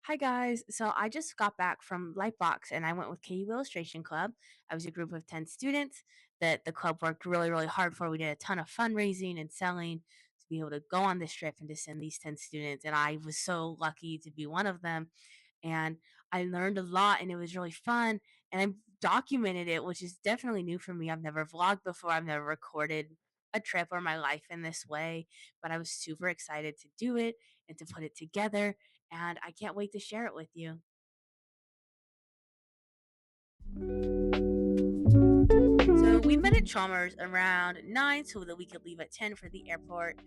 Hi guys. So I just got back from Lightbox and I went with KU Illustration Club. I was a group of 10 students that the club worked really, really hard for. We did a ton of fundraising and selling to be able to go on this trip and to send these 10 students. And I was so lucky to be one of them. And I learned a lot and it was really fun. And I documented it, which is definitely new for me. I've never vlogged before, I've never recorded a trip or my life in this way, but I was super excited to do it and to put it together and I can't wait to share it with you. So we met at Chalmers around 9 so that we could leave at 10 for the airport.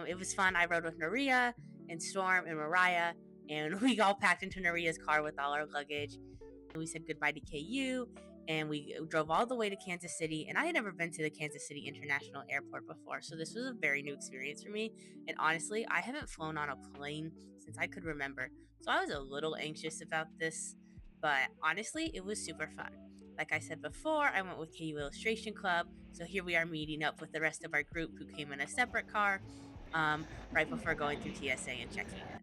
It was fun. I rode with Naria and Storm and Mariah, and we all packed into Naria's car with all our luggage. We said goodbye to KU and we drove all the way to Kansas City. And I had never been to the Kansas City International Airport before, so this was a very new experience for me. And honestly, I haven't flown on a plane since I could remember, so I was a little anxious about this, but honestly, it was super fun. Like I said before, I went with KU Illustration Club, so here we are meeting up with the rest of our group who came in a separate car right before going through TSA and checking in.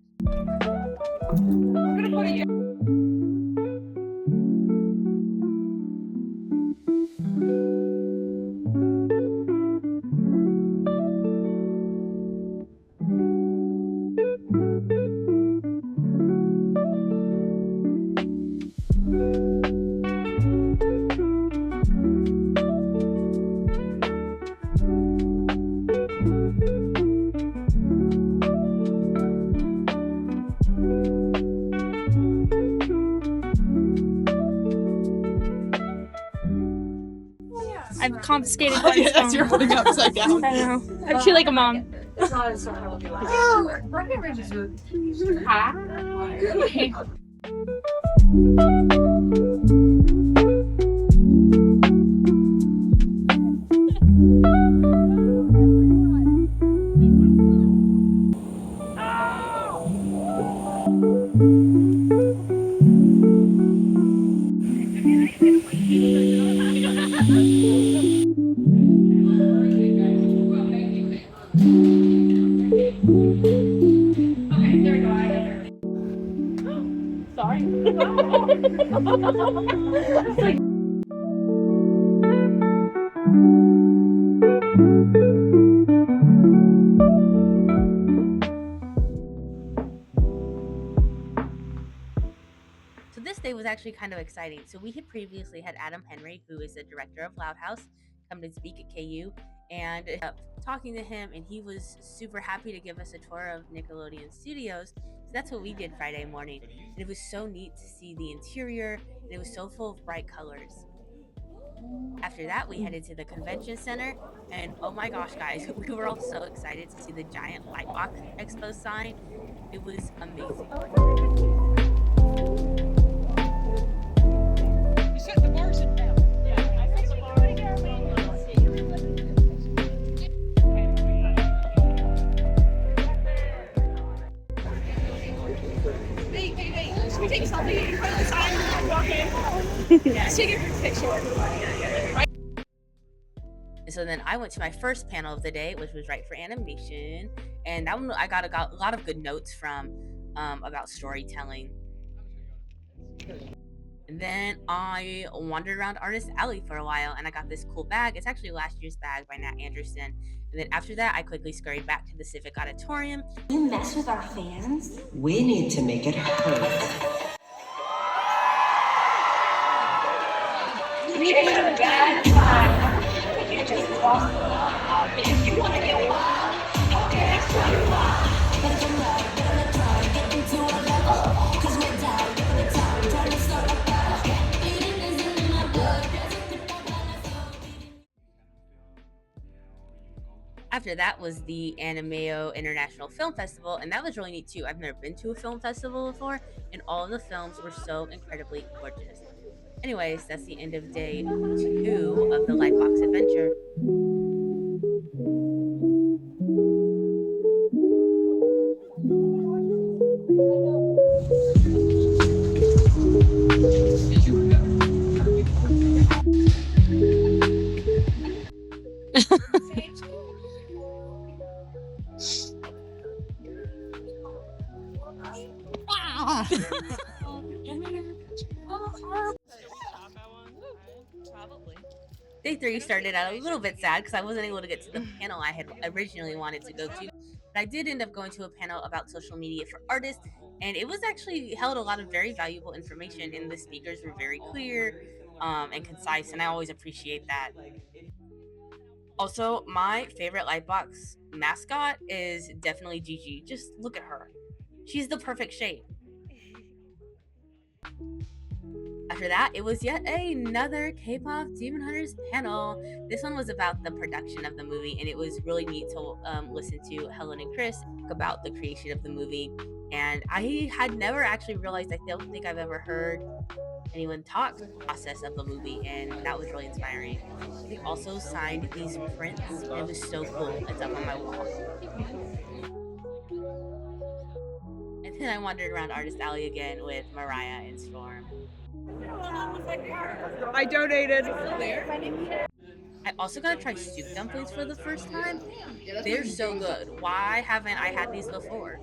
I've confiscated Gwen's phone. As you're holding it upside down. I know. I feel like a mom. So this day was actually kind of exciting. So we had previously had Adam Henry, who is the director of Loud House, come to speak at KU, and talking to him, and he was super happy to give us a tour of Nickelodeon Studios. So that's what we did Friday morning, and it was so neat to see the interior, and it was so full of bright colors. After that, we headed to the convention center, and oh my gosh, guys, we were all so excited to see the giant Lightbox Expo sign. It was amazing. You set the bars in now. Hey, should we take a selfie in front of the sign and walk in? Yeah, take a picture. And so then I went to my first panel of the day, which was Right for Animation. And that one I got a lot of good notes from about storytelling. And then I wandered around Artist Alley for a while and I got this cool bag. It's actually last year's bag by Nat Anderson. And then after that, I quickly scurried back to the Civic Auditorium. You mess with our fans? We need to make it hurt. We had a bad time. You just lost the love. If you want to get wild, okay, that's what you want. Better come back, better try, get into a level. Cause we're down, giving it time, trying to start a battle. Bleeding isn't in my blood, there's a good After that was the Animeo International Film Festival, and that was really neat too. I've never been to a film festival before, and all of the films were so incredibly gorgeous. Anyways, that's the end of day 2 of the Lightbox adventure. Ah. Probably. Day 3 started out a little bit sad because I wasn't able to get to the panel I had originally wanted to go to. But I did end up going to a panel about social media for artists, and it was actually held a lot of very valuable information, and the speakers were very clear and concise, and I always appreciate that. Also, my favorite Lightbox mascot is definitely Gigi. Just look at her. She's the perfect shape. After that, it was yet another K-pop Demon Hunters panel. This one was about the production of the movie, and it was really neat to listen to Helen and Chris talk about the creation of the movie. And I had never actually realized, I don't think I've ever heard anyone talk the process of the movie, and that was really inspiring. They also signed these prints, and it was so cool. It's up on my wall. And then I wandered around Artist Alley again with Mariah and Storm. I donated. I also got to try soup dumplings for the first time. They're so good. Why haven't I had these before?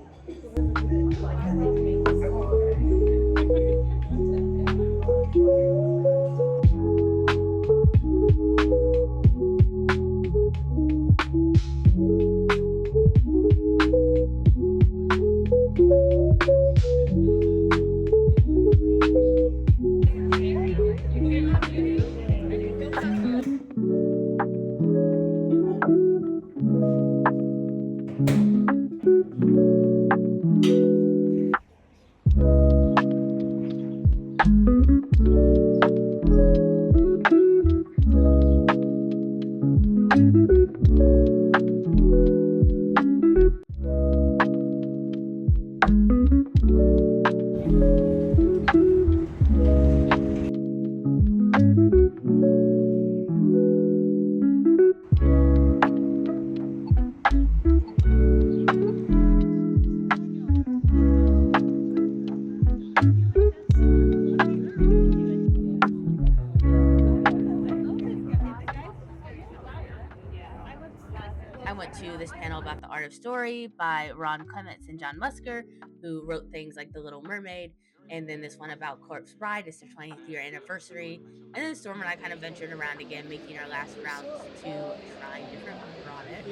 I went to this panel about the art of story by Ron Clements and John Musker, who wrote things like The Little Mermaid, and then this one about Corpse Bride. It's their 20th year anniversary. And then Storm and I kind of ventured around again, making our last rounds to trying different products.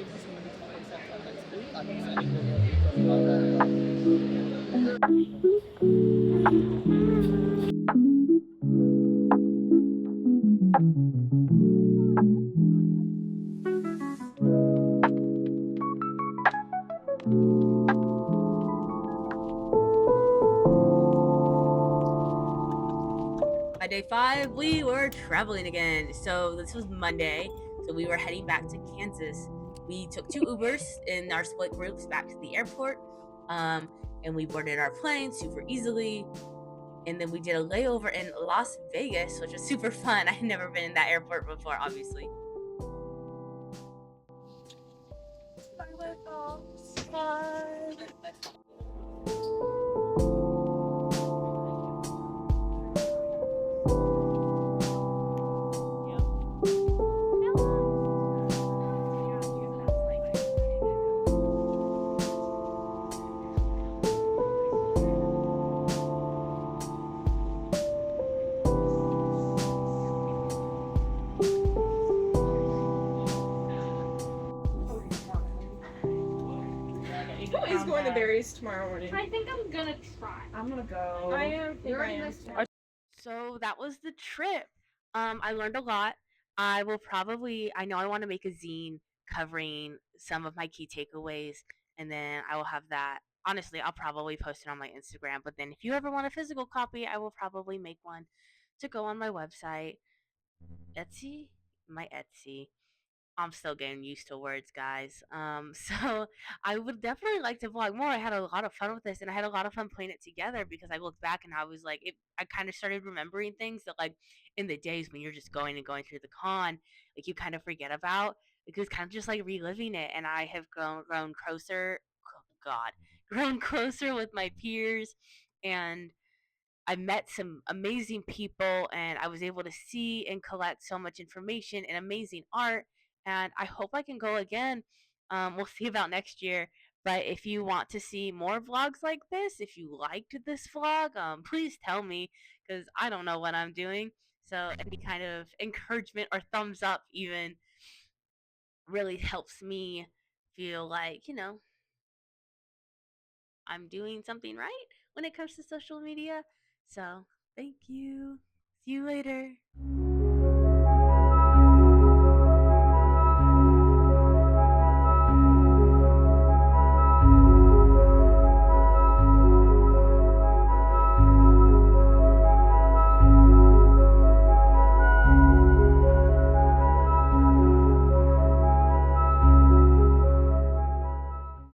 By day 5, we were traveling again. So this was Monday. So we were heading back to Kansas. We took 2 Ubers in our split groups back to the airport. And we boarded our plane super easily. And then we did a layover in Las Vegas, which was super fun. I had never been in that airport before, obviously. Who is going to Berries tomorrow morning? I think I'm gonna try. I'm gonna go. I am. You're in this. So that was the trip. I learned a lot. I will probably, I know I want to make a zine covering some of my key takeaways, and then I will have that. Honestly, I'll probably post it on my Instagram, but then if you ever want a physical copy, I will probably make one to go on my website. Etsy? My Etsy. I'm still getting used to words, guys. So I would definitely like to vlog more. I had a lot of fun with this, and I had a lot of fun putting it together because I looked back and I was like, I kind of started remembering things that, like, in the days when you're just going and going through the con, like, you kind of forget about. It was kind of just like reliving it, and I have grown closer. Oh, God, grown closer with my peers, and I met some amazing people, and I was able to see and collect so much information and amazing art. And I hope I can go again. We'll see about next year. But if you want to see more vlogs like this, if you liked this vlog, please tell me because I don't know what I'm doing. So any kind of encouragement or thumbs up even really helps me feel like, I'm doing something right when it comes to social media. So thank you. See you later.